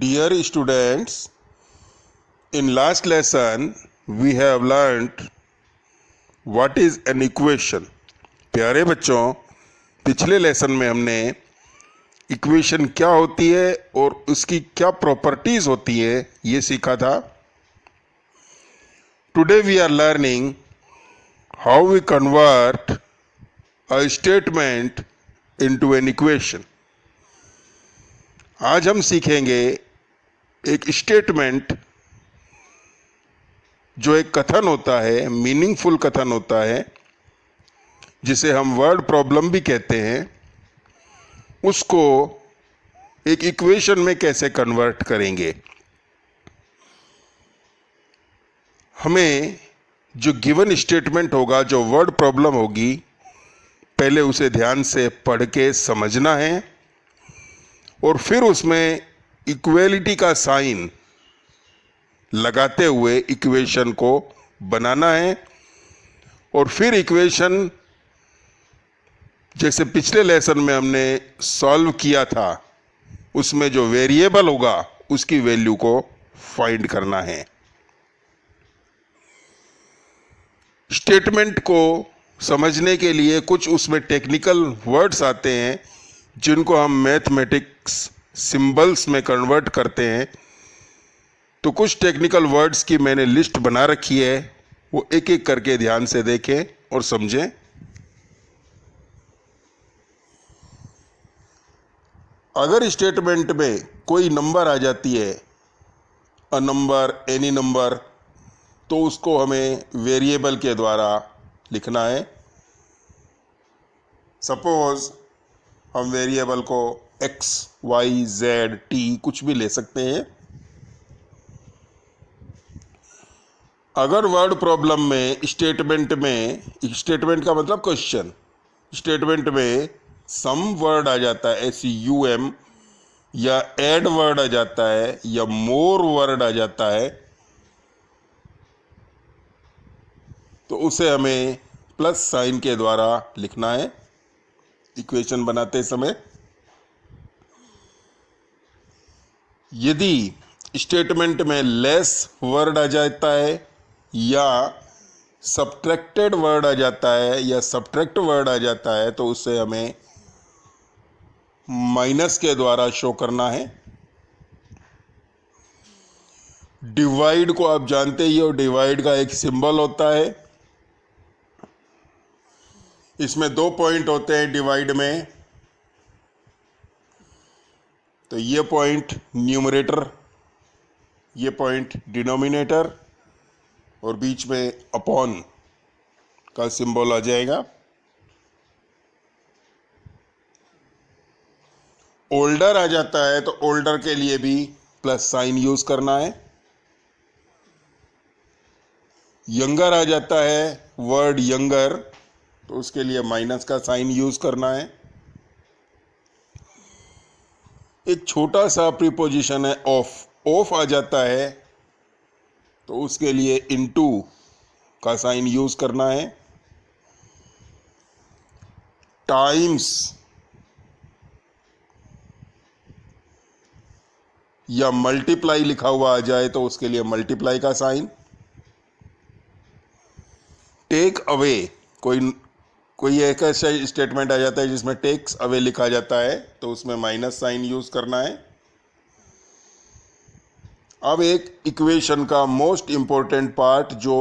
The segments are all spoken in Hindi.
Dear students, in last lesson we have learnt what is an equation. प्यारे बच्चों, पिछले लेसन में हमने इक्वेशन क्या होती है और उसकी क्या प्रॉपर्टीज होती है ये सीखा था. Today we are learning how we convert a statement into an equation. आज हम सीखेंगे एक स्टेटमेंट जो एक कथन होता है, मीनिंगफुल कथन होता है, जिसे हम वर्ड प्रॉब्लम भी कहते हैं, उसको एक इक्वेशन में कैसे कन्वर्ट करेंगे. हमें जो गिवन स्टेटमेंट होगा, जो वर्ड प्रॉब्लम होगी, पहले उसे ध्यान से पढ़ के समझना है और फिर उसमें इक्वेलिटी का साइन लगाते हुए इक्वेशन को बनाना है. और फिर इक्वेशन जैसे पिछले लेसन में हमने सॉल्व किया था, उसमें जो वेरिएबल होगा उसकी वैल्यू को फाइंड करना है. स्टेटमेंट को समझने के लिए कुछ उसमें टेक्निकल वर्ड्स आते हैं जिनको हम मैथमेटिक्स सिंबल्स में कन्वर्ट करते हैं. तो कुछ टेक्निकल वर्ड्स की मैंने लिस्ट बना रखी है, वो एक एक करके ध्यान से देखें और समझें. अगर स्टेटमेंट में कोई नंबर आ जाती है, अ नंबर, एनी नंबर, तो उसको हमें वेरिएबल के द्वारा लिखना है. सपोज हम वेरिएबल को x, y, z, t कुछ भी ले सकते हैं. अगर वर्ड प्रॉब्लम में स्टेटमेंट का मतलब क्वेश्चन, स्टेटमेंट में सम वर्ड आ जाता है, SUM, या एड वर्ड आ जाता है, या मोर वर्ड आ जाता है, तो उसे हमें प्लस साइन के द्वारा लिखना है इक्वेशन बनाते समय. यदि स्टेटमेंट में लेस वर्ड आ जाता है या सब्ट्रैक्टेड वर्ड आ जाता है या सब्ट्रैक्ट वर्ड आ जाता है, तो उसे हमें माइनस के द्वारा शो करना है. डिवाइड को आप जानते ही हो, डिवाइड का एक सिंबल होता है. इसमें 2 पॉइंट होते हैं डिवाइड में. तो ये पॉइंट न्यूमरेटर, ये पॉइंट डिनोमिनेटर, और बीच में अपॉन का सिंबल आ जाएगा. ओल्डर आ जाता है तो ओल्डर के लिए भी प्लस साइन यूज करना है. यंगर आ जाता है वर्ड यंगर, तो उसके लिए माइनस का साइन यूज करना है. एक छोटा सा प्रीपोजिशन है ऑफ, ऑफ आ जाता है तो उसके लिए इनटू का साइन यूज करना है. टाइम्स या मल्टीप्लाई लिखा हुआ आ जाए तो उसके लिए मल्टीप्लाई का साइन. टेक अवे, कोई एक ऐसा स्टेटमेंट आ जाता है जिसमें टेक्स अवे लिखा जाता है, तो उसमें माइनस साइन यूज करना है. अब एक इक्वेशन का मोस्ट इंपॉर्टेंट पार्ट जो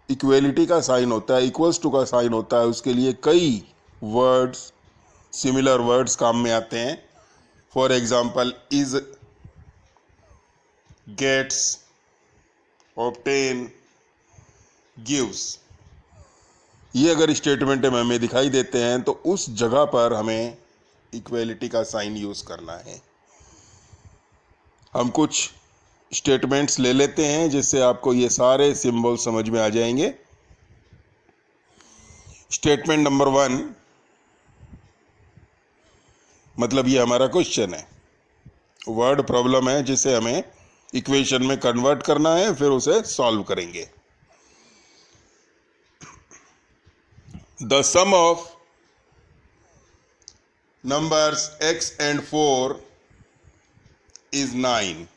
इक्वेलिटी का साइन होता है, इक्वल्स टू का साइन होता है, उसके लिए कई वर्ड्स, सिमिलर वर्ड्स काम में आते हैं. For example is, gets, obtain, gives. ये अगर स्टेटमेंट में हमें दिखाई देते हैं तो उस जगह पर हमें इक्वेलिटी का साइन यूज करना है. हम कुछ स्टेटमेंट्स ले लेते हैं जिससे आपको ये सारे सिंबल समझ में आ जाएंगे. स्टेटमेंट नंबर 1, मतलब ये हमारा क्वेश्चन है, वर्ड प्रॉब्लम है जिसे हमें इक्वेशन में कन्वर्ट करना है, फिर उसे सॉल्व करेंगे. The sum of numbers x and 4 is 9।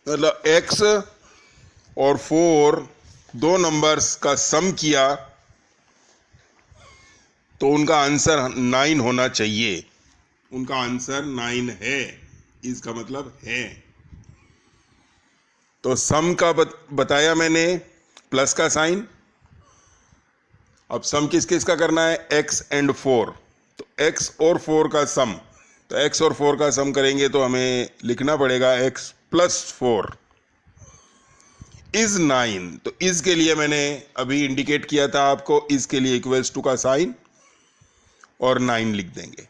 मतलब x और 4 दो नंबर्स का सम किया तो उनका आंसर 9 होना चाहिए। उनका आंसर 9 है, इसका मतलब है। तो सम का बताया मैंने, प्लस का साइन। अब सम किस किस का करना है? x and 4। तो x और 4 का सम, तो x और 4 का सम करेंगे तो हमें लिखना पड़ेगा x प्लस 4 इज 9। तो इज के लिए मैंने अभी इंडिकेट किया था आपको, इज के लिए इक्वल्स टू का साइन और 9 लिख देंगे।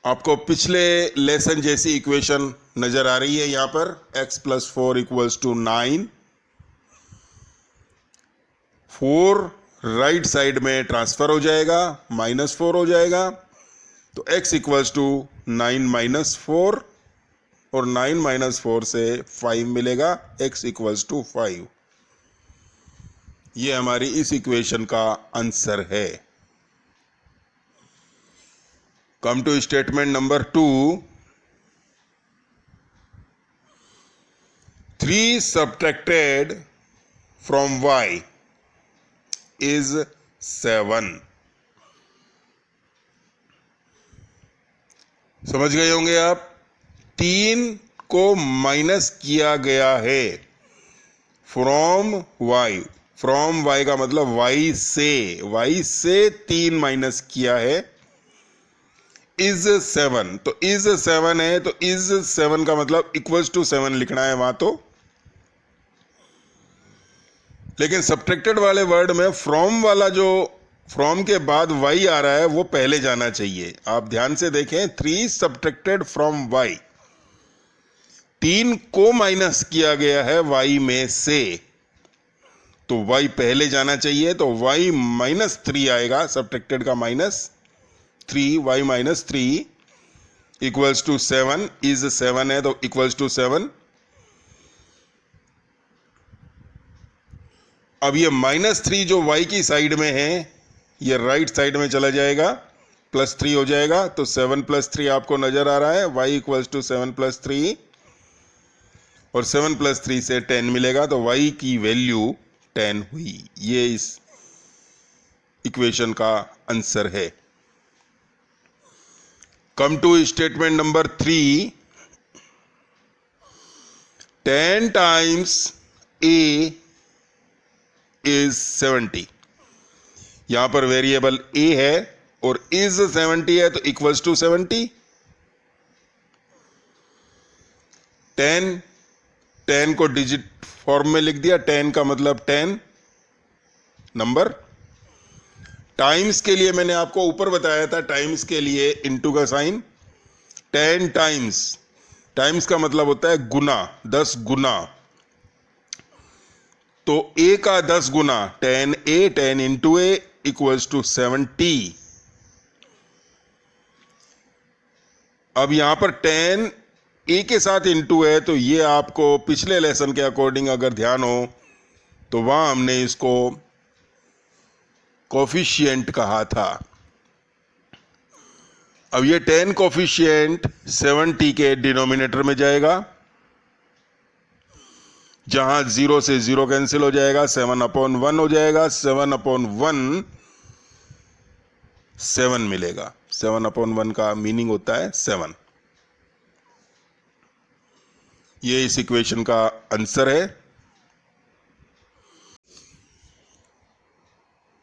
आपको पिछले लेसन जैसी इक्वेशन नजर आ रही है यहां पर, x plus 4 equals to 9। 4 right side में ट्रांसफर हो जाएगा, -4 हो जाएगा। तो x इक्वल्स टू 9 माइनस 4 और 9 माइनस 4 से 5 मिलेगा, x इक्वल्स टू 5। ये हमारी इस इक्वेशन का आंसर है। Come to statement number 2। 3 subtracted from y is 7। समझ गए होंगे आप। 3 को माइनस किया गया है फ्रॉम y। फ्रॉम y का मतलब y से 3 माइनस किया है, इज 7। तो इज 7 है, तो इज 7 का मतलब इक्वल्स टू 7 लिखना है वहां तो। लेकिन सब्ट्रैक्टेड वाले वर्ड में फ्रॉम वाला, जो फ्रॉम के बाद y आ रहा है, वो पहले जाना चाहिए। आप ध्यान से देखें, 3 सब्ट्रैक्टेड फ्रॉम y, 3 को माइनस किया गया है y में से, तो y पहले जाना चाहिए। तो y माइनस 3 आएगा, सब्ट्रैक्टेड का -3, y minus 3 equals to 7। Is 7 है तो इक्वल्स टू 7। अब ये -3 जो y की साइड में है, ये राइट साइड में चला जाएगा, +3 हो जाएगा। तो 7 + 3 आपको नजर आ रहा है, y इक्वल्स टू 7 + 3, और 7 + 3 से 10 मिलेगा, तो y की वैल्यू 10 हुई। ये इस इक्वेशन का आंसर है। Come to statement number 3। 10 times a is 70। यहां पर वेरिएबल a है और इज 70 है, तो इक्वल्स टू 70। 10 को डिजिट फॉर्म में लिख दिया। 10 का मतलब 10 नंबर। टाइम्स के लिए मैंने आपको ऊपर बताया था, टाइम्स के लिए इनटू का साइन। 10 टाइम्स, टाइम्स का मतलब होता है गुना, 10 गुना। तो a का 10 गुना 10a, 10 into a equals to 70। अब यहां पर 10 a के साथ इंटू है, तो ये आपको पिछले लेसन के अकॉर्डिंग अगर ध्यान हो तो वहां हमने इसको कोफिशिएंट कहा था। अब ये 10 कोफिशिएंट 70 के डिनोमिनेटर में जाएगा, जहां 0 से 0 कैंसिल हो जाएगा, 7/1 हो जाएगा। 7/1 7 मिलेगा। 7/1 का मीनिंग होता है 7। ये इस इक्वेशन का आंसर है।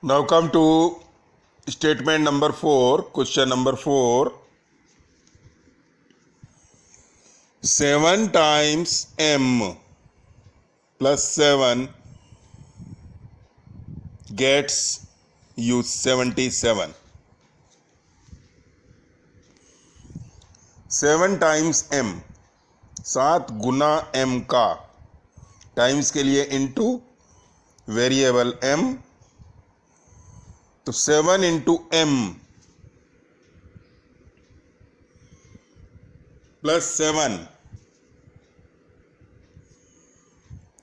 Now come to statement number 4, question number 4। 7 times m plus 7 gets you 77। 7 times m, 7 गुना m का, टाइम्स के लिए इनटू वेरिएबल m, तो 7 into m plus 7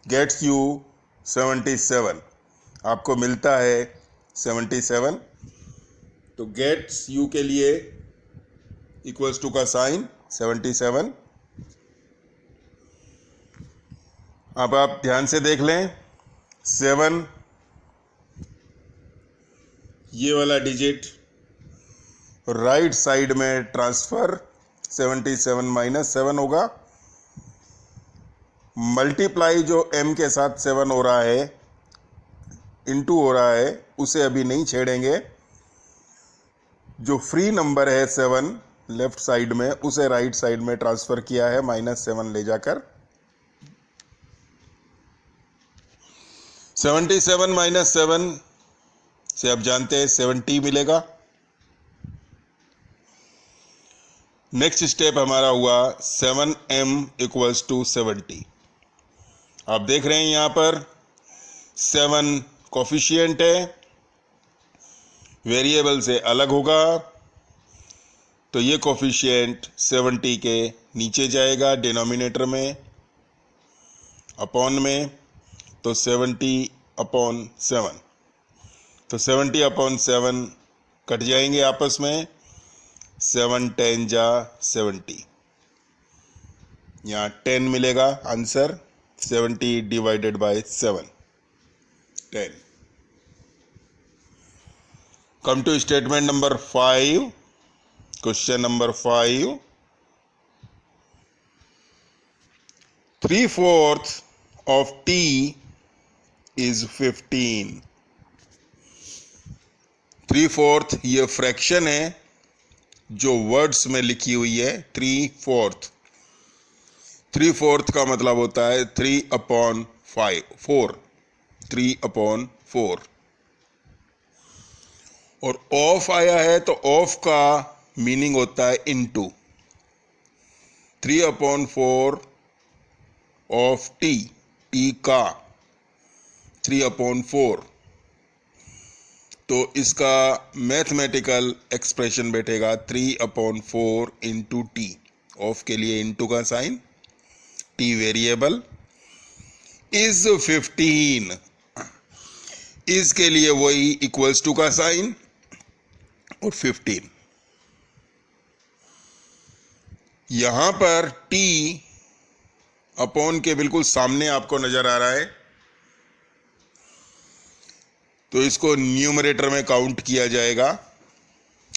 gets you 77। आपको मिलता है 77। तो गेट्स यू के लिए इक्वल्स टू का साइन 77। अब आप ध्यान से देख लें, 7 ये वाला डिजिट राइट साइड में ट्रांसफर 77 माइनस 7 होगा। मल्टीप्लाई जो m के साथ 7 हो रहा है, इनटू हो रहा है, उसे अभी नहीं छेड़ेंगे। जो फ्री नंबर है 7 लेफ्ट साइड में, उसे राइट साइड में ट्रांसफर किया है -7 ले जाकर। 77 माइनस 7 से आप जानते हैं 70 मिलेगा। नेक्स्ट स्टेप हमारा हुआ 7m इक्वल्स टू 70। आप देख रहे हैं यहां पर 7 कोफिशिएंट है, वेरिएबल से अलग होगा तो ये कोफिशिएंट 70 के नीचे जाएगा डिनोमिनेटर में, अपॉन में, तो 70/7। तो 70/7 कट जाएंगे आपस में, 7 10 जा 70, यहाँ 10 मिलेगा answer. 70 divided by 7 10। Come to statement number 5। Question number 5, 3/4 of t is 15। 3/4 ये फ्रैक्शन है जो वर्ड्स में लिखी हुई है। 3/4 का मतलब होता है 3/4, 3/4। और ऑफ आया है तो ऑफ का मीनिंग होता है इनटू। 3/4 ऑफ टी, टी का 3/4, तो इसका मैथमेटिकल एक्सप्रेशन बैठेगा 3/4 इंटू टी। ऑफ के लिए इंटू का sign, T variable, is 15, is के लिए वही इक्वल्स टू का साइन और 15। यहां पर टी अपॉन के बिल्कुल सामने आपको नजर आ रहा है, तो इसको न्यूमरेटर में काउंट किया जाएगा,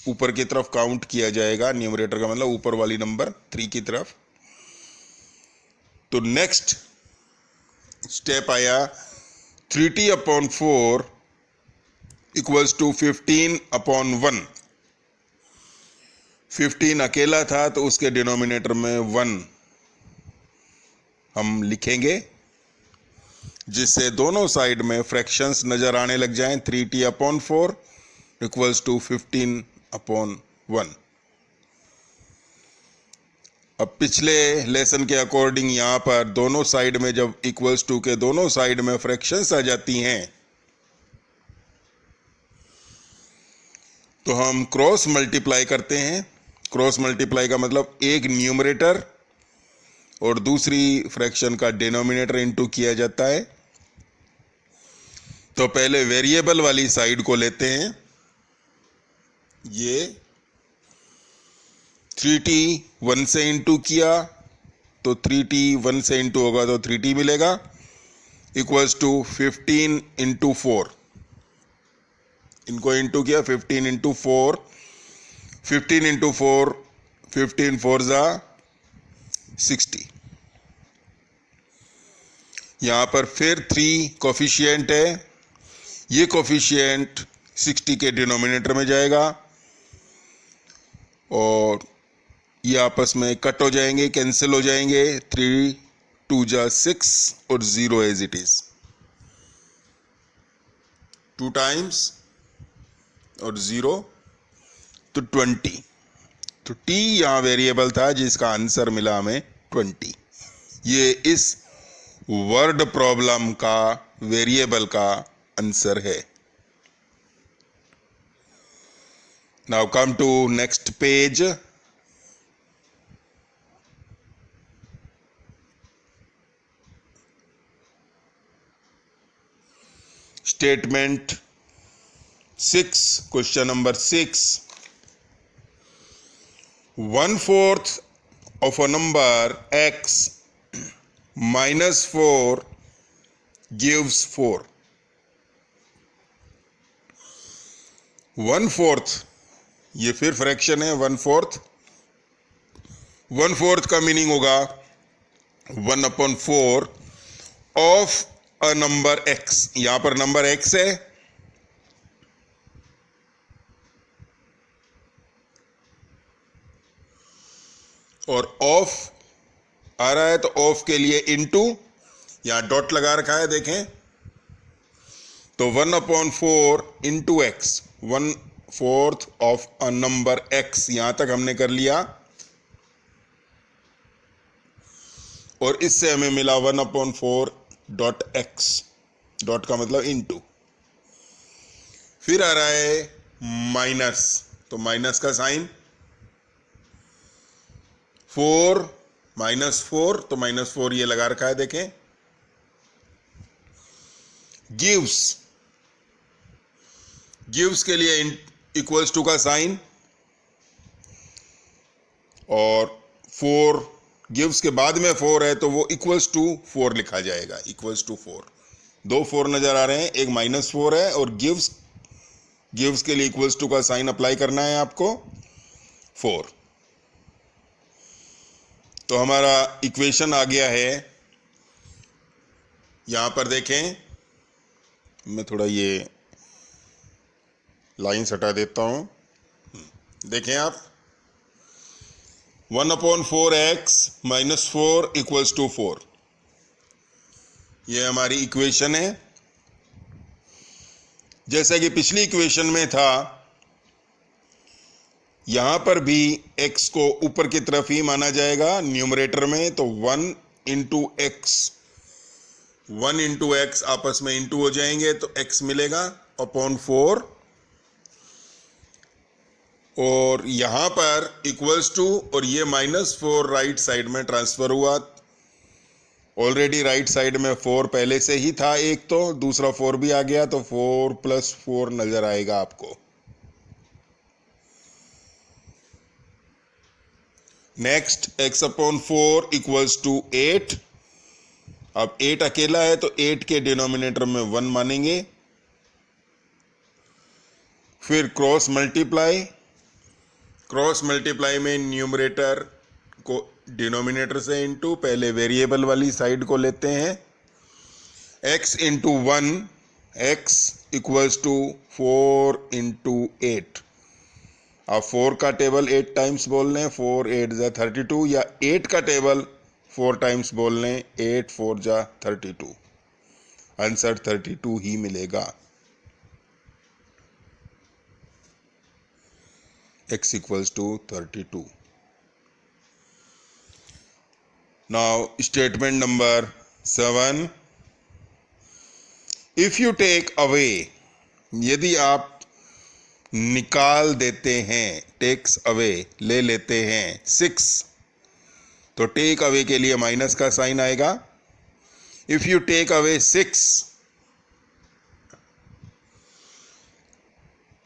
ऊपर की तरफ काउंट किया जाएगा। न्यूमरेटर का मतलब ऊपर वाली नंबर 3 की तरफ। तो नेक्स्ट स्टेप आया 3t/4 इक्वल्स टू 15/1। 15 अकेला था तो उसके डिनोमिनेटर में 1 हम लिखेंगे, जिससे दोनों साइड में फ्रैक्शंस नजर आने लग जाएं। 3t/4 equals to 15/1। अब पिछले लेसन के अकॉर्डिंग यहां पर दोनों साइड में जब इक्वल्स टू के दोनों साइड में फ्रैक्शंस आ जाती हैं तो हम क्रॉस मल्टीप्लाई करते हैं। क्रॉस मल्टीप्लाई का मतलब एक न्यूमरेटर और दूसरी फ्रैक्शन का डिनोमिनेटर इनटू किया जाता है। तो पहले वेरिएबल वाली साइड को लेते हैं। ये 3t 1 से इंटू किया तो 3t 1 से इंटू होगा तो 3t मिलेगा, इक्वल्स टू 15/4। इनको इंटू किया, 15/4, 15/4, 15 4 जा 60। यहां पर फिर 3 कोफिशिएंट है, ये कोफिशिएंट 60 के डिनोमिनेटर में जाएगा और ये आपस में कट हो जाएंगे, कैंसिल हो जाएंगे। 3 2 जा 6 और 0 एज इट इज, 2 टाइम्स और 0 तो 20। तो t यहाँ वेरिएबल था जिसका आंसर मिला हमें 20। ये इस वर्ड प्रॉब्लम का वेरिएबल का आंसर है। Now come to next page. Statement 6, question number 6। 1/4 of a number x minus 4 gives 4. 1/4 ये फिर फ्रैक्शन है. 1/4 1/4 का मीनिंग होगा 1/4 ऑफ अ नंबर x. यहां पर नंबर x है, और ऑफ आ रहा है तो ऑफ के लिए इनटू, यहां डॉट लगा रखा है देखें, तो 1/4 into x. 1/4 of a number x, यहां तक हमने कर लिया. और इससे हमें मिला 1/4 डॉट एक्स. डॉट का मतलब इनटू. फिर आ रहा है माइनस, तो माइनस का साइन. 4 -4, तो -4 ये लगा रखा है देखें. गिव्स, गिव्स के लिए इक्वल्स टू का साइन, और 4 गिव्स के बाद में 4 है तो वो इक्वल्स टू 4 लिखा जाएगा. Equals to 4. दो 4 नजर आ रहे हैं, एक -4 है, और गिव्स के लिए इक्वल्स टू का साइन अप्लाई करना है आपको 4. तो हमारा इक्वेशन आ गया है. यहां पर देखें, मैं थोड़ा ये लाइन हटा देता हूं. देखें आप, 1/4x - 4 इक्वल्स टू 4. ये हमारी इक्वेशन है. जैसा कि पिछली इक्वेशन में था, यहां पर भी x को ऊपर की तरफ ही माना जाएगा न्यूमरेटर में. तो 1 इंटू एक्स, 1 इंटू एक्स आपस में इंटू हो जाएंगे तो x मिलेगा अपॉन 4. और यहां पर इक्वल्स टू, और ये -4 राइट साइड में ट्रांसफर हुआ. ऑलरेडी राइट साइड में 4 पहले से ही था एक, तो दूसरा 4 भी आ गया, तो 4 + 4 नजर आएगा आपको. Next, x/4 equals to 8. अब 8 अकेला है तो 8 के डिनोमिनेटर में 1 मानेंगे. फिर क्रॉस मल्टीप्लाई. क्रॉस मल्टीप्लाई में न्यूमरेटर को डिनोमिनेटर से इनटू, पहले वेरिएबल वाली साइड को लेते हैं. x into 1, x equals to 4 into 8. आप 4 का टेबल 8 टाइम्स बोल लें, 4 8 = 32, या 8 का टेबल 4 टाइम्स बोल लें, 8 4 = 32. आंसर 32 ही मिलेगा. x equals to 32. Now statement number 7. If you take away, यदि आप निकाल देते हैं, टेक्स अवे ले लेते हैं 6, तो टेक अवे के लिए माइनस का साइन आएगा. If you take away 6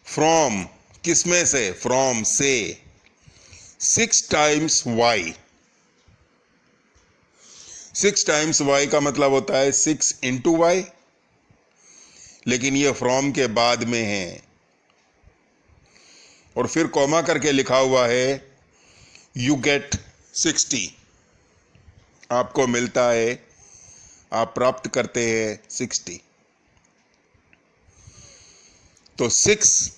from, किसमें से, फ्रॉम से 6 टाइम्स y. 6 टाइम्स y का मतलब होता है 6 इंटू वाई, लेकिन यह फ्रॉम के बाद में है. और फिर कॉमा करके लिखा हुआ है यू गेट 60. आपको मिलता है, आप प्राप्त करते हैं 60. तो 6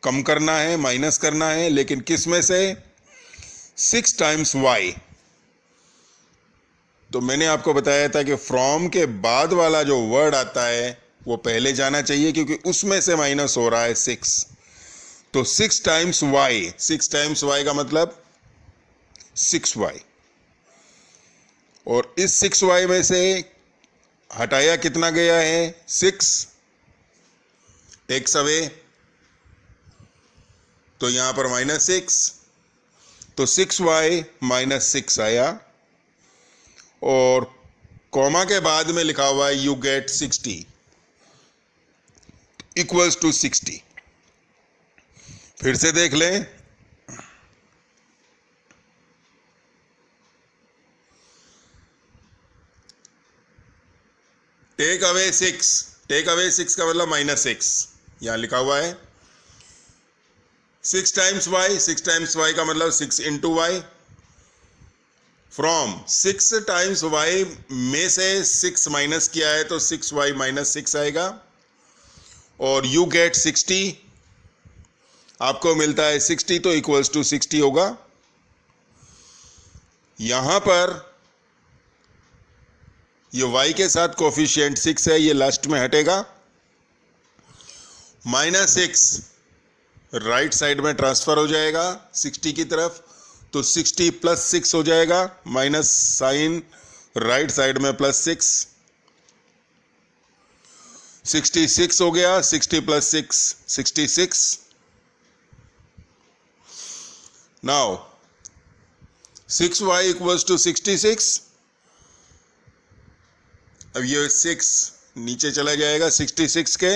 कम करना है, माइनस करना है, लेकिन किस में से, 6 टाइम्स y. तो मैंने आपको बताया था कि फ्रॉम के बाद वाला जो वर्ड आता है वो पहले जाना चाहिए, क्योंकि उसमें से माइनस हो रहा है 6. तो 6 टाइम्स y, 6 टाइम्स y का मतलब 6y. और इस 6y में से हटाया कितना गया है, 6. टेक्स अवे, तो यहां पर -6, तो 6y - 6 आया. और कॉमा के बाद में लिखा हुआ है यू गेट 60 इक्वल्स टू 60. फिर से देख लें, टेक अवे 6, टेक अवे 6 का मतलब -6, यहां लिखा हुआ है 6 टाइम्स वाई, 6 टाइम्स वाई का मतलब 6 into y. From 6 times y में से 6 माइनस किया है तो 6y - 6 आएगा, और यू गेट 60, आपको मिलता है 60, तो इक्वल्स टू 60 होगा। यहां पर ये y के साथ कोफिशिएंट 6 है, ये लास्ट में हटेगा। -6 राइट साइड में ट्रांसफर हो जाएगा 60 की तरफ, तो 60 + 6 हो जाएगा, माइनस साइन राइट साइड में +6, 66 हो गया, 60 + 6 66। नाउ 6y = 66, अब ये 6 नीचे चला जाएगा 66 के,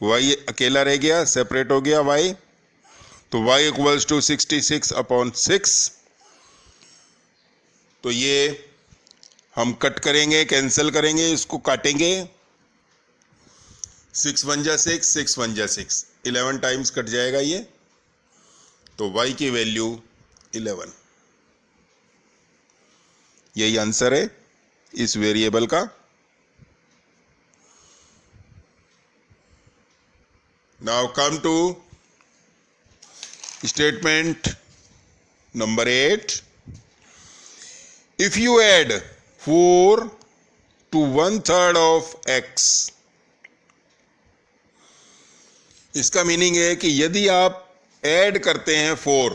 y अकेला रह गया, सेपरेट हो गया y, तो y = 66/6। तो ये हम कट करेंगे, कैंसिल करेंगे, इसको काटेंगे, 6 × 1 = 6, 6 × 1 = 6, 11 टाइम्स कट जाएगा ये, तो y की वैल्यू 11। यही आंसर है इस वेरिएबल का। Now come to statement number 8। If you add 4 to 1/3 of x, इसका मीनिंग है कि यदि आप ऐड करते हैं 4,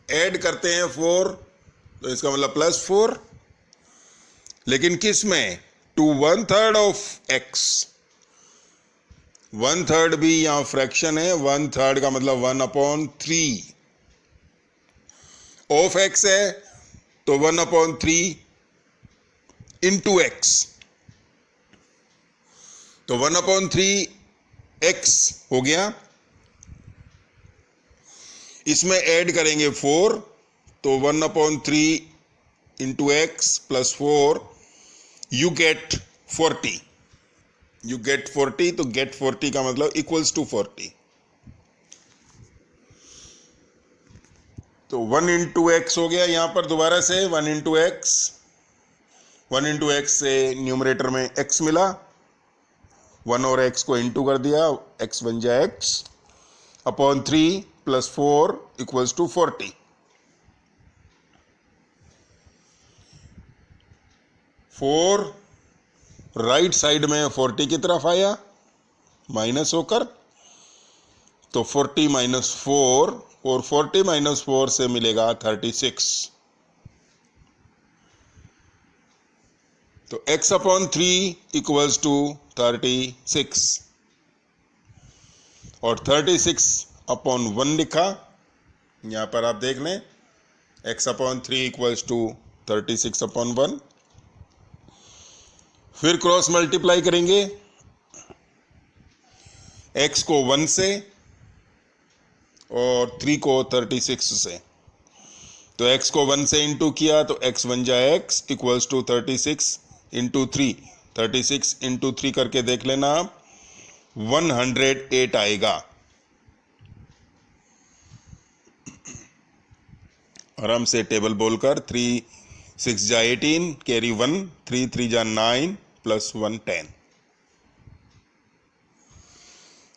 ऐड करते हैं 4, तो इसका मतलब +4, लेकिन किस में? टू 1/3 of x, 1/3 भी यहां फ्रैक्शन है, 1/3 का मतलब 1/3 ऑफ x है, तो 1/3 इंटू x, तो 1/3 x हो गया। इसमें ऐड करेंगे 4, तो 1/3 into x + 4, you get 40, you get 40, तो गेट 40 का मतलब इक्वल्स टू 40, तो 1 × x हो गया। यहां पर दोबारा से 1 × x, 1 × x से न्यूमरेटर में x मिला, 1 और x को इंटू कर दिया, x बन जाए x अपॉन 3 + 4 = 40। 4 राइट साइड में 40 की तरफ आया माइनस होकर, तो 40 - 4, और 40 - 4 से मिलेगा 36, तो x/3 = 36, और 36/1 लिखा, यहां पर आप देख लें, x/3 = 36/1। फिर क्रॉस मल्टीप्लाई करेंगे x को 1 से और 3 को 36 से, तो x को 1 से इंटू किया तो x बन जाए x = 36 × 3, 36 × 3 करके देख लेना आप, 108 आएगा। आराम से टेबल बोलकर, 3 6 × 18, carry 1, 3 3 × 9 + 1 10।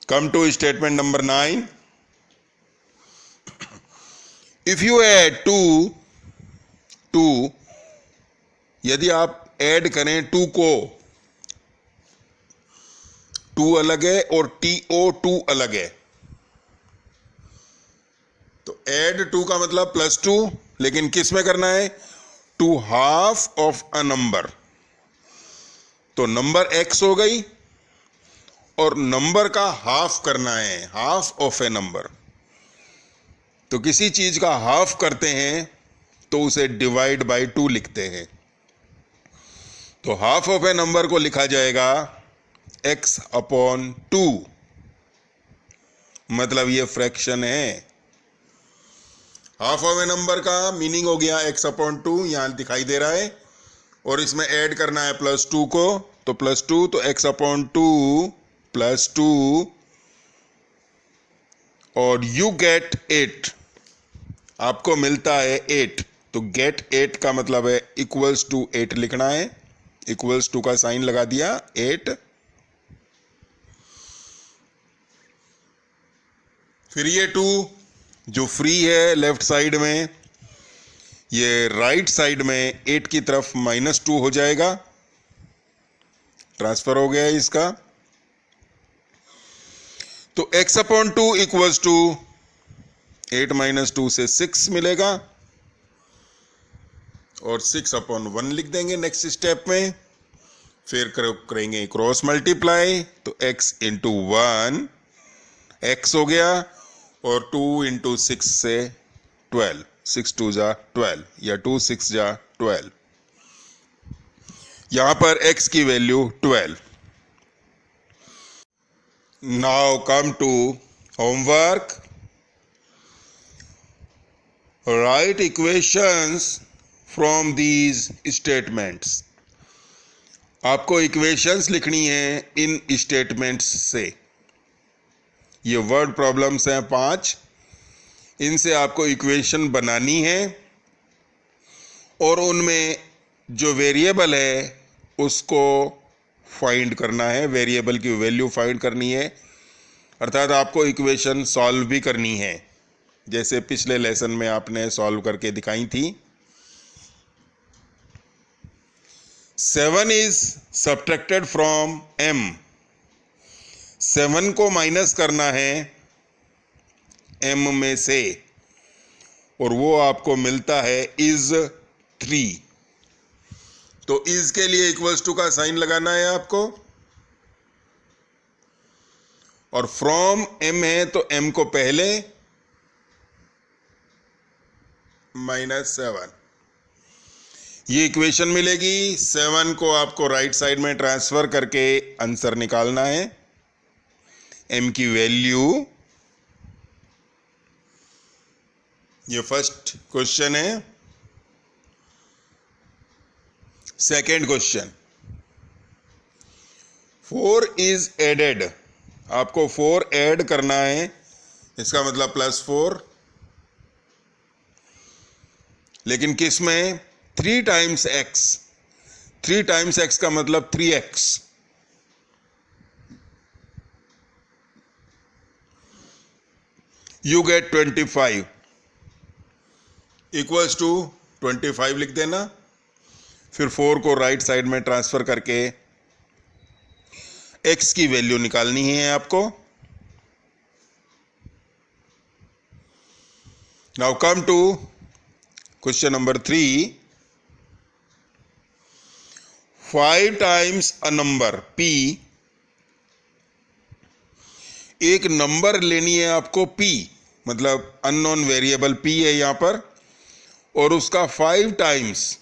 Come to statement number 9. If you add 2, यदि आप ऐड करें 2 को, 2 अलग है और TO2 अलग है, तो ऐड 2 का मतलब +2, लेकिन किस में करना है? To half of a number, तो नंबर x हो गई और नंबर का हाफ करना है, हाफ ऑफ ए नंबर। तो किसी चीज का हाफ करते हैं तो उसे डिवाइड बाय 2 लिखते हैं, तो हाफ ऑफ ए नंबर को लिखा जाएगा x/2, मतलब ये फ्रैक्शन है। हाफ ऑफ ए नंबर का मीनिंग हो गया x/2, यहां दिखाई दे रहा है, और इसमें ऐड करना है +2 को, तो +2, तो x/2 +2 और यू गेट 8, आपको मिलता है 8। तो गेट 8 का मतलब है इक्वल्स टू 8 लिखना है, इक्वल्स टू का साइन लगा दिया 8। फिर ये 2 जो फ्री है लेफ्ट साइड में, ये राइट साइड में 8 की तरफ -2 हो जाएगा, ट्रांसफर हो गया है इसका। तो x/2 इक्वल्स टू 8 - 2 से 6 मिलेगा और 6/1 लिख देंगे नेक्स्ट स्टेप में। फिर करेंगे क्रॉस मल्टीप्लाई, तो x × 1 x हो गया और 2 × 6 से 12, 6 2 जा 12 या 2 6 जा 12। यहां पर x की value 12। Now come to homework. Write equations from these statements. आपको इक्वेशंस लिखनी है इन स्टेटमेंट्स से। ये वर्ड प्रॉब्लम्स हैं 5, इनसे आपको इक्वेशन बनानी है और उनमें जो वेरिएबल है उसको फाइंड करना है, वेरिएबल की वैल्यू फाइंड करनी है, अर्थात आपको इक्वेशन सॉल्व भी करनी है, जैसे पिछले लेसन में आपने सॉल्व करके दिखाई थी। 7 इज सब्ट्रैक्टेड फ्रॉम m, 7 को माइनस करना है m में से और वो आपको मिलता है इज 3। तो इज के लिए इक्वल्स टू का साइन लगाना है आपको, और फ्रॉम m है तो m को पहले -7, ये इक्वेशन मिलेगी। 7 को आपको राइट साइड में ट्रांसफर करके आंसर निकालना है, m की वैल्यू। ये फर्स्ट क्वेश्चन है। सेकेंड क्वेश्चन, 4 इज एडेड, आपको 4 ऐड करना है, इसका मतलब +4, लेकिन किस में? 3 टाइम्स x, 3 टाइम्स x का मतलब 3x। You get 25 equals to 25 लिख देना। फिर 4 को राइट साइड में ट्रांसफर करके x की वैल्यू निकालनी है आपको। Now come to question number 3। 5 times a number p, एक नंबर लेनी है आपको p, मतलब अननोन वेरिएबल p है यहां पर, और उसका 5 टाइम्स,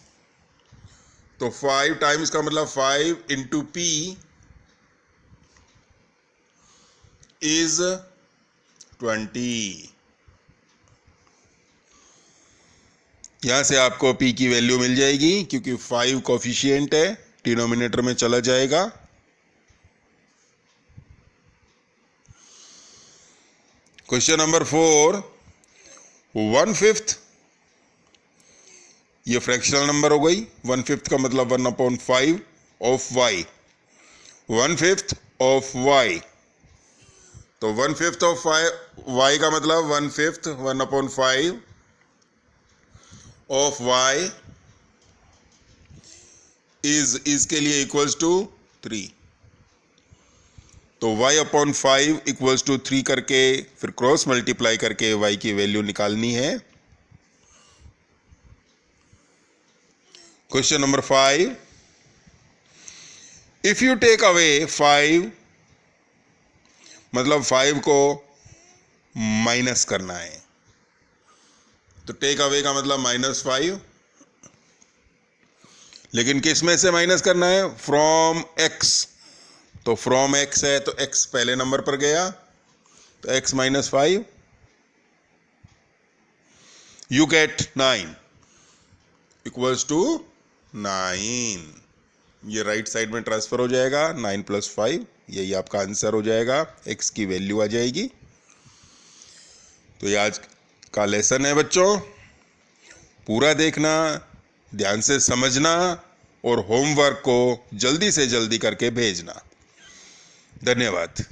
तो 5 टाइम्स का मतलब 5 × p इज 20। यहां से आपको p की वैल्यू मिल जाएगी, क्योंकि 5 कोफिशिएंट है, डिनोमिनेटर में चला जाएगा। क्वेश्चन नंबर 4, 1/5, ये फ्रैक्शनल नंबर हो गई। 1/5 का मतलब 1/5 ऑफ y, 1/5 ऑफ y, तो 1/5 ऑफ y का मतलब 1/5 1/5 ऑफ y इज के लिए इक्वल्स टू 3। तो y/5 इक्वल्स टू 3 करके फिर क्रॉस मल्टीप्लाई करके y की वैल्यू निकालनी है। Question number 5, if you take away 5, मतलब 5 को माइनस करना है, तो टेक अवे का मतलब -5, लेकिन किस में से माइनस करना है? फ्रॉम x, तो फ्रॉम x है तो x पहले नंबर पर गया, तो x -5, you get 9 equals to 9। ये राइट साइड में ट्रांसफ़र हो जाएगा, 9 + 5, यही आपका आंसर हो जाएगा, x की वैल्यू आ जाएगी। तो ये आज का लेसन है बच्चों, पूरा देखना, ध्यान से समझना और होमवर्क को जल्दी से जल्दी करके भेजना। धन्यवाद।